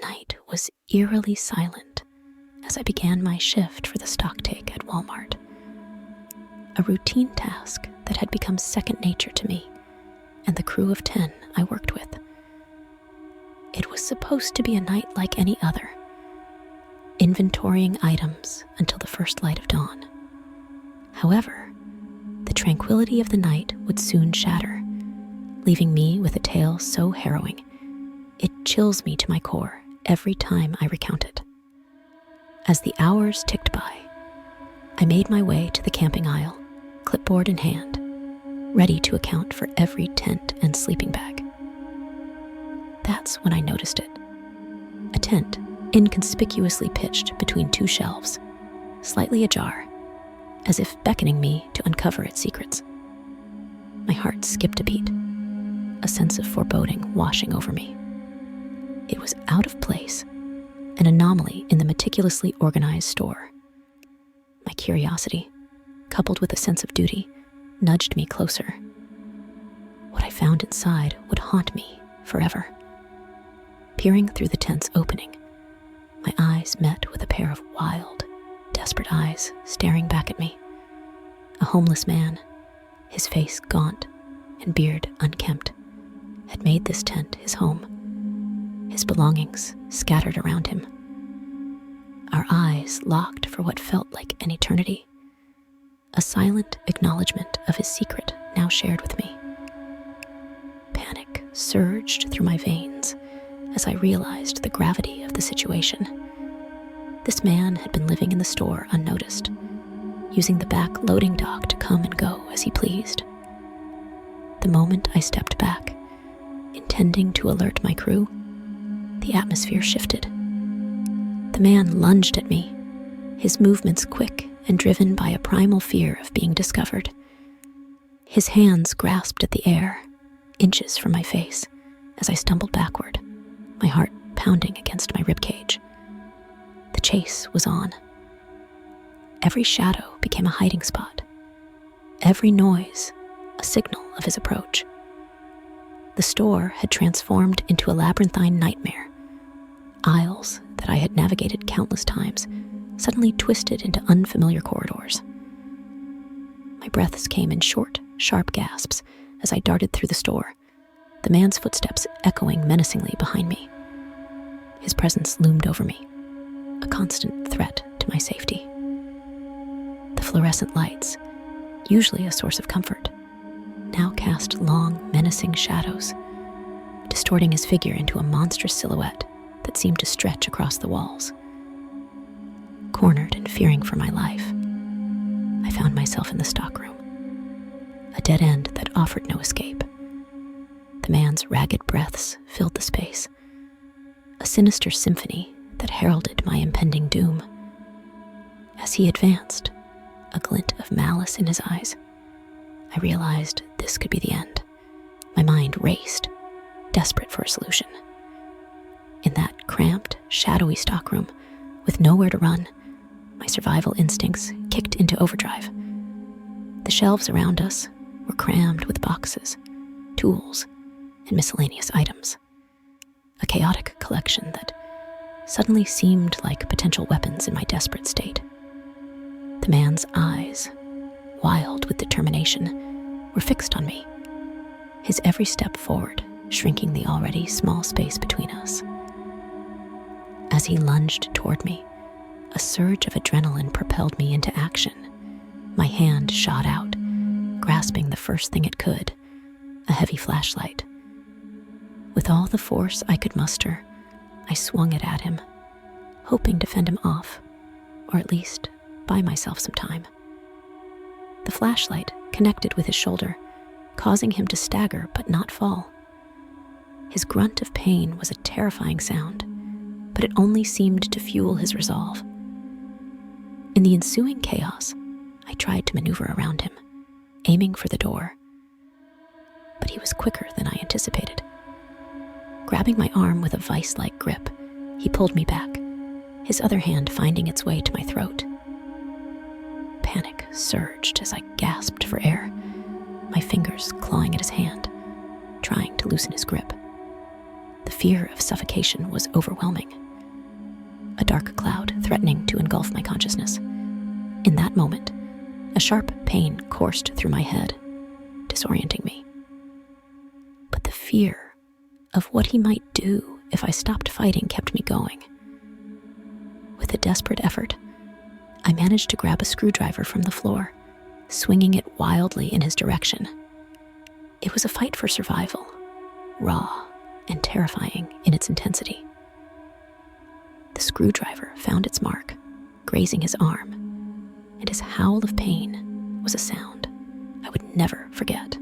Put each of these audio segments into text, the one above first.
night was eerily silent as I began my shift for the stocktake at Walmart. A routine task that had become second nature to me and the crew of 10 I worked with. It was supposed to be a night like any other, inventorying items until the first light of dawn. However, the tranquility of the night would soon shatter, leaving me with a tale so harrowing, it chills me to my core every time I recount it. As the hours ticked by, I made my way to the camping aisle, clipboard in hand, ready to account for every tent and sleeping bag. That's when I noticed it. A tent inconspicuously pitched between two shelves, slightly ajar, as if beckoning me to uncover its secrets. My heart skipped a beat, a sense of foreboding washing over me. It was out of place, an anomaly in the meticulously organized store. My curiosity, coupled with a sense of duty, nudged me closer. What I found inside would haunt me forever. Peering through the tent's opening, my eyes met with a pair of wild, desperate eyes staring back at me. A homeless man, his face gaunt and beard unkempt, had made this tent his home, his belongings scattered around him. Our eyes locked for what felt like an eternity, a silent acknowledgement of his secret now shared with me. Panic surged through my veins as I realized the gravity of the situation. This man had been living in the store unnoticed, using the back loading dock to come and go as he pleased. The moment I stepped back, intending to alert my crew, the atmosphere shifted. The man lunged at me, his movements quick and driven by a primal fear of being discovered. His hands grasped at the air, inches from my face, as I stumbled backward, my heart pounding against my ribcage. The chase was on. Every shadow became a hiding spot, every noise a signal of his approach. The store had transformed into a labyrinthine nightmare. Aisles that I had navigated countless times suddenly twisted into unfamiliar corridors. My breaths came in short, sharp gasps as I darted through the store, the man's footsteps echoing menacingly behind me. His presence loomed over me, a constant threat to my safety. The fluorescent lights, usually a source of comfort, now cast long, menacing shadows, distorting his figure into a monstrous silhouette that seemed to stretch across the walls. Cornered and fearing for my life, I found myself in the stockroom, a dead end that offered no escape. The man's ragged breaths filled the space, a sinister symphony that heralded my impending doom. As he advanced, a glint of malice in his eyes, I realized this could be the end. My mind raced, desperate for a solution. In that cramped, shadowy stockroom, with nowhere to run, my survival instincts kicked into overdrive. The shelves around us were crammed with boxes, tools, and miscellaneous items. A chaotic collection that suddenly seemed like potential weapons in my desperate state. The man's eyes, wild with determination, were fixed on me, his every step forward shrinking the already small space between us. As he lunged toward me, a surge of adrenaline propelled me into action. My hand shot out, grasping the first thing it could, a heavy flashlight. With all the force I could muster, I swung it at him, hoping to fend him off, or at least buy myself some time. The flashlight connected with his shoulder, causing him to stagger but not fall. His grunt of pain was a terrifying sound, but it only seemed to fuel his resolve. In the ensuing chaos, I tried to maneuver around him, aiming for the door. But he was quicker than I anticipated. Grabbing my arm with a vice-like grip, he pulled me back, his other hand finding its way to my throat. Panic surged as I gasped for air, my fingers clawing at his hand, trying to loosen his grip. The fear of suffocation was overwhelming, a dark cloud threatening to engulf my consciousness. In that moment, a sharp pain coursed through my head, disorienting me. But the fear of what he might do if I stopped fighting kept me going. With a desperate effort, I managed to grab a screwdriver from the floor, swinging it wildly in his direction. It was a fight for survival, raw and terrifying in its intensity. The screwdriver found its mark, grazing his arm, and his howl of pain was a sound I would never forget.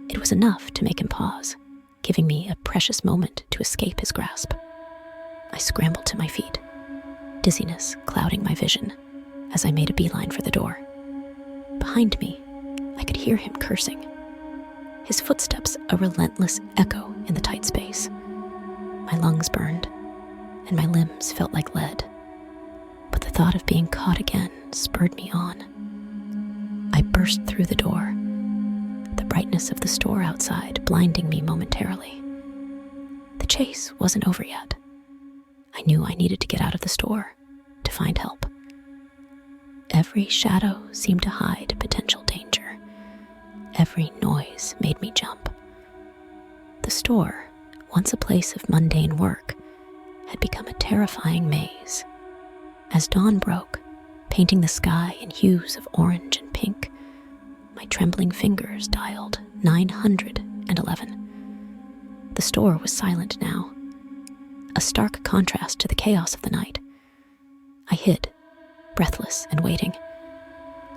It was enough to make him pause, giving me a precious moment to escape his grasp. I scrambled to my feet, dizziness clouding my vision as I made a beeline for the door. Behind me, I could hear him cursing, his footsteps a relentless echo in the tight space. My lungs burned, and my limbs felt like lead, but the thought of being caught again spurred me on. I burst through the door, the brightness of the store outside blinding me momentarily. The chase wasn't over yet. I knew I needed to get out of the store to find help. Every shadow seemed to hide potential danger. Every noise made me jump. The store, once a place of mundane work, had become a terrifying maze. As dawn broke, painting the sky in hues of orange and pink, my trembling fingers dialed 911. The store was silent now, a stark contrast to the chaos of the night. I hid, breathless and waiting,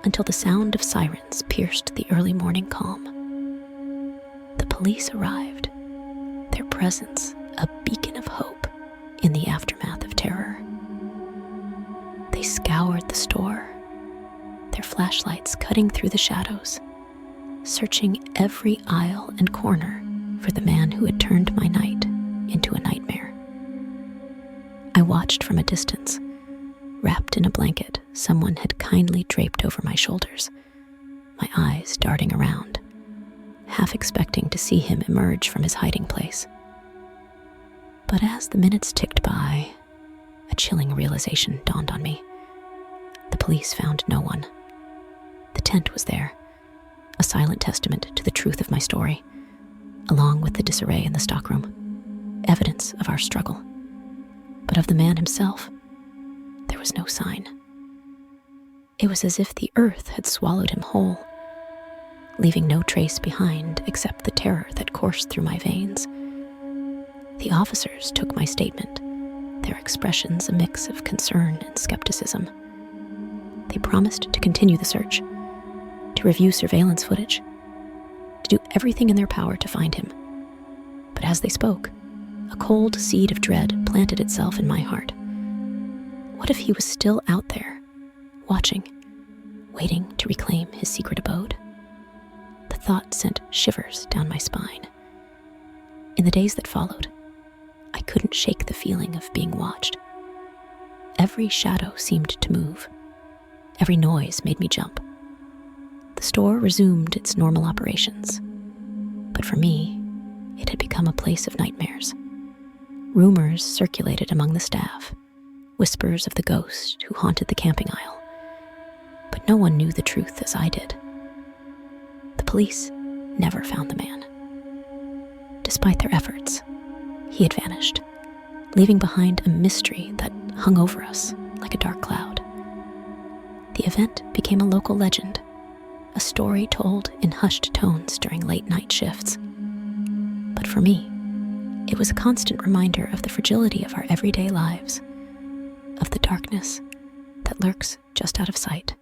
until the sound of sirens pierced the early morning calm. The police arrived, their presence a beacon of hope in the aftermath of terror. They scoured the store, their flashlights cutting through the shadows, searching every aisle and corner for the man who had turned my night into a nightmare. I watched from a distance, wrapped in a blanket someone had kindly draped over my shoulders, my eyes darting around, half expecting to see him emerge from his hiding place. But as the minutes ticked by, a chilling realization dawned on me. The police found no one. The tent was there, a silent testament to the truth of my story, along with the disarray in the stockroom, evidence of our struggle. But of the man himself, there was no sign. It was as if the earth had swallowed him whole, leaving no trace behind except the terror that coursed through my veins. The officers took my statement, their expressions a mix of concern and skepticism. They promised to continue the search, to review surveillance footage, to do everything in their power to find him. But as they spoke, a cold seed of dread planted itself in my heart. What if he was still out there, watching, waiting to reclaim his secret abode? The thought sent shivers down my spine. In the days that followed, I couldn't shake the feeling of being watched. Every shadow seemed to move. Every noise made me jump. The store resumed its normal operations, but for me, it had become a place of nightmares. Rumors circulated among the staff, whispers of the ghost who haunted the camping aisle, but no one knew the truth as I did. The police never found the man. Despite their efforts, he had vanished, leaving behind a mystery that hung over us like a dark cloud. The event became a local legend, a story told in hushed tones during late-night shifts. But for me, it was a constant reminder of the fragility of our everyday lives, of the darkness that lurks just out of sight.